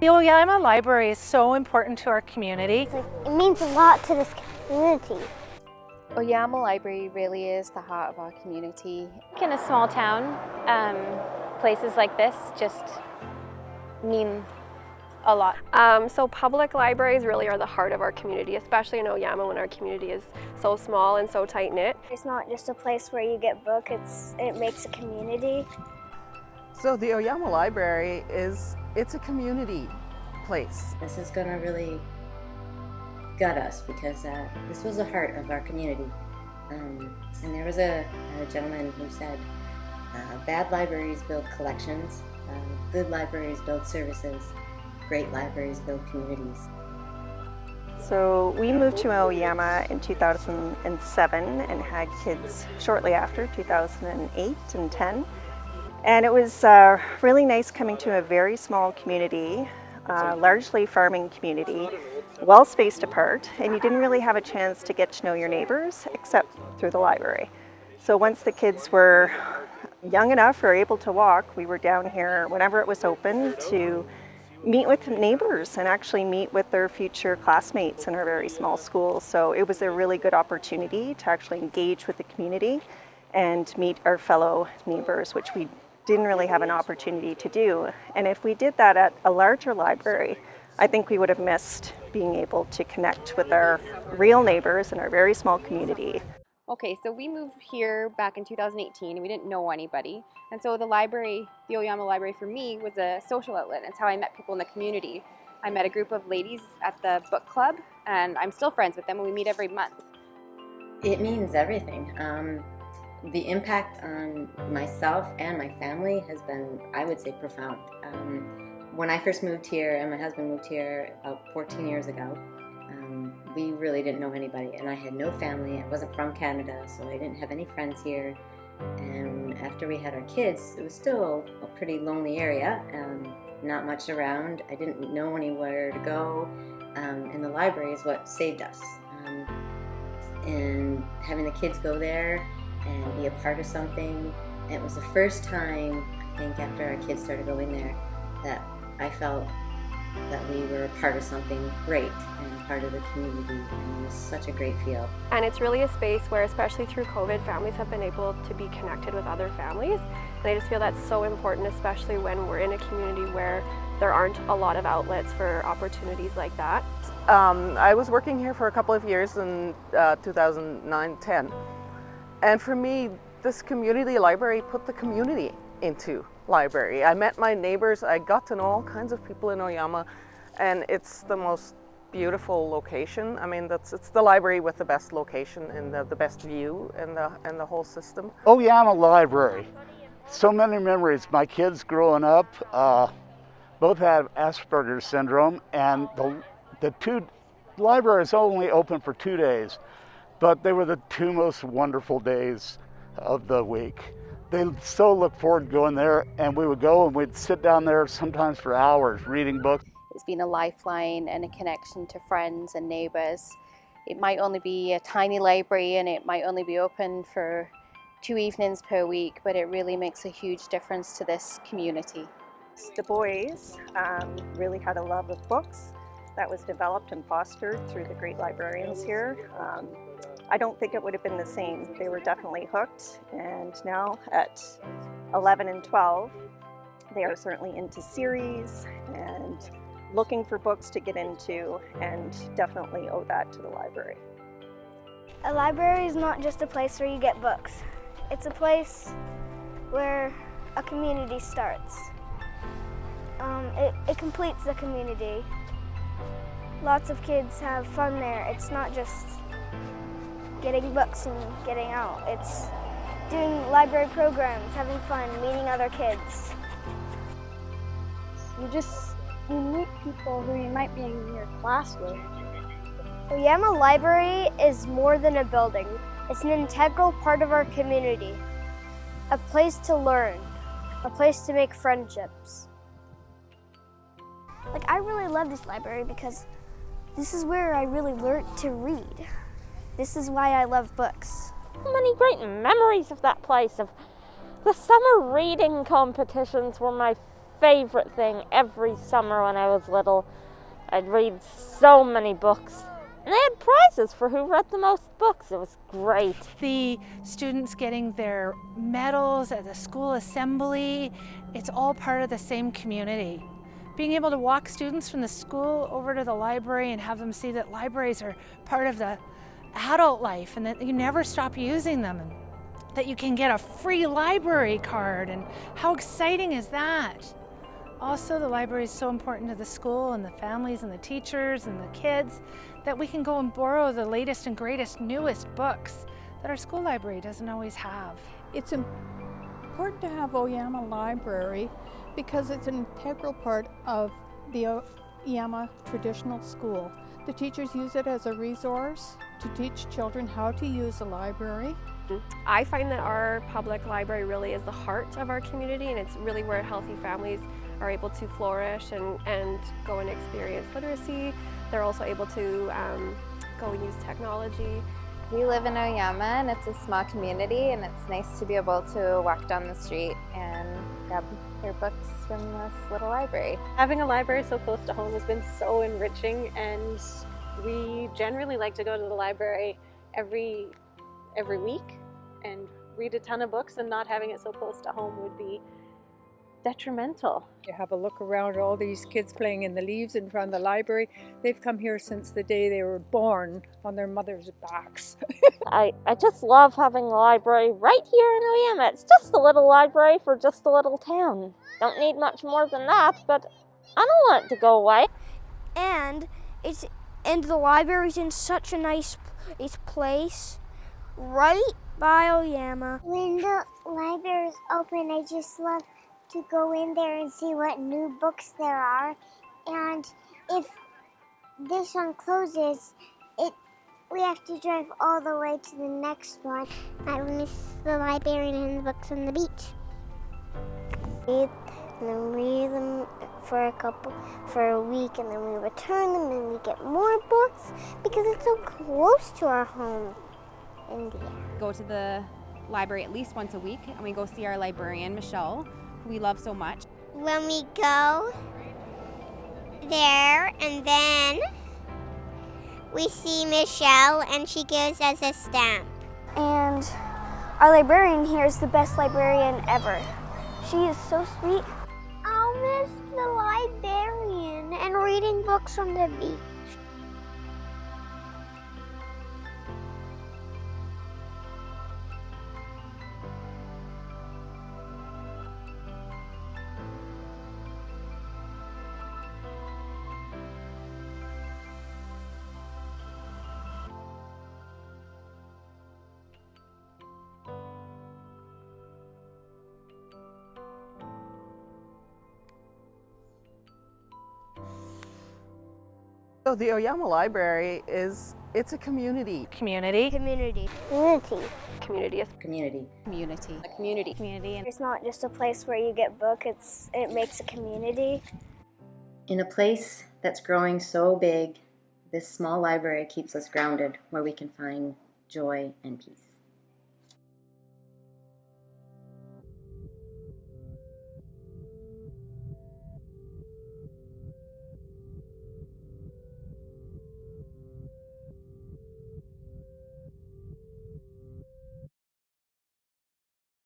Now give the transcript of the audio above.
The Oyama Library is so important to our community. It means a lot to this community. Oyama Library really is the heart of our community. In a small town, places like this just mean a lot. So public libraries really are the heart of our community, especially in Oyama when our community is so small and so tight-knit. It's not just a place where you get books, it makes a community. So the Oyama Library it's a community place. This is gonna really gut us because this was the heart of our community. And there was a gentleman who said, bad libraries build collections, good libraries build services, great libraries build communities. So we moved to Oyama in 2007 and had kids shortly after, 2008 and 10. And it was really nice coming to a very small community, largely farming community, well spaced apart, and you didn't really have a chance to get to know your neighbors except through the library. So once the kids were young enough or able to walk, we were down here whenever it was open to meet with neighbors and actually meet with their future classmates in our very small school. So it was a really good opportunity to actually engage with the community and meet our fellow neighbors, which we didn't really have an opportunity to do. And if we did that at a larger library, I think we would have missed being able to connect with our real neighbors in our very small community. Okay, so we moved here back in 2018 and we didn't know anybody. And so the library, the Oyama Library for me was a social outlet. It's how I met people in the community. I met a group of ladies at the book club and I'm still friends with them and we meet every month. It means everything. The impact on myself and my family has been, I would say, profound. When I first moved here and my husband moved here about 14 years ago, we really didn't know anybody and I had no family. I wasn't from Canada, so I didn't have any friends here. And after we had our kids, it was still a pretty lonely area, not much around. I didn't know anywhere to go, and the library is what saved us. And having the kids go there and be a part of something, it was the first time, I think, after our kids started going there, that I felt that we were a part of something great and part of the community, and it was such a great feel. And it's really a space where, especially through COVID, families have been able to be connected with other families. And I just feel that's so important, especially when we're in a community where there aren't a lot of outlets for opportunities like that. I was working here for a couple of years in 2009-10. And for me, this community library put the community into library. I met my neighbors, I got to know all kinds of people in Oyama, and it's the most beautiful location. I mean, it's the library with the best location and the best view and the whole system. Oyama Library, so many memories. My kids growing up both have Asperger's syndrome, and the two libraries only open for 2 days, but they were the two most wonderful days of the week. They so look forward to going there, and we would go and we'd sit down there sometimes for hours reading books. It's been a lifeline and a connection to friends and neighbors. It might only be a tiny library and it might only be open for 2 evenings per week, but it really makes a huge difference to this community. The boys really had a love of books that was developed and fostered through the great librarians here. I don't think it would have been the same. They were definitely hooked, and now at 11 and 12, they are certainly into series and looking for books to get into, and definitely owe that to the library. A library is not just a place where you get books. It's a place where a community starts. It completes the community. Lots of kids have fun there. It's not just getting books and getting out. It's doing library programs, having fun, meeting other kids. You meet people who you might be in your class with. Oyama Library is more than a building. It's an integral part of our community. A place to learn, a place to make friendships. I really love this library because this is where I really learned to read. This is why I love books. So many great memories of that place. Of the summer reading competitions were my favorite thing every summer when I was little. I'd read so many books. And they had prizes for who read the most books. It was great. The students getting their medals at the school assembly, it's all part of the same community. Being able to walk students from the school over to the library and have them see that libraries are part of the adult life and that you never stop using them, and that you can get a free library card, and how exciting is that? Also, the library is so important to the school and the families and the teachers and the kids that we can go and borrow the latest and greatest, newest books that our school library doesn't always have. It's important to have Oyama Library because it's an integral part of the Oyama Traditional School. The teachers use it as a resource to teach children how to use a library. I find that our public library really is the heart of our community, and it's really where healthy families are able to flourish and go and experience literacy. They're also able to go and use technology. We live in Oyama, and it's a small community, and it's nice to be able to walk down the street and grab your books from this little library. Having a library so close to home has been so enriching, and we generally like to go to the library every week and read a ton of books, and not having it so close to home would be detrimental. You have a look around at all these kids playing in the leaves in front of the library. They've come here since the day they were born on their mother's backs. I just love having a library right here in Oyama. It's just a little library for just a little town. Don't need much more than that, but I don't want it to go away. And the library's in such a nice place, right by Oyama. When the library's open, I just love to go in there and see what new books there are. And if this one closes, we have to drive all the way to the next one. I miss the library and the books on the beach. And then read them for a week, and then we return them and we get more books because it's so close to our home. India. Go to the library at least once a week, and we go see our librarian, Michal, who we love so much. When we go there, and then we see Michelle, and she gives us a stamp. And our librarian here is the best librarian ever. She is so sweet. I'll miss the librarian and reading books on the beach. So the Oyama Library it's a community. Community. Community. Community. Community. Community. A community. Community. It's not just a place where you get books, it makes a community. In a place that's growing so big, this small library keeps us grounded, where we can find joy and peace.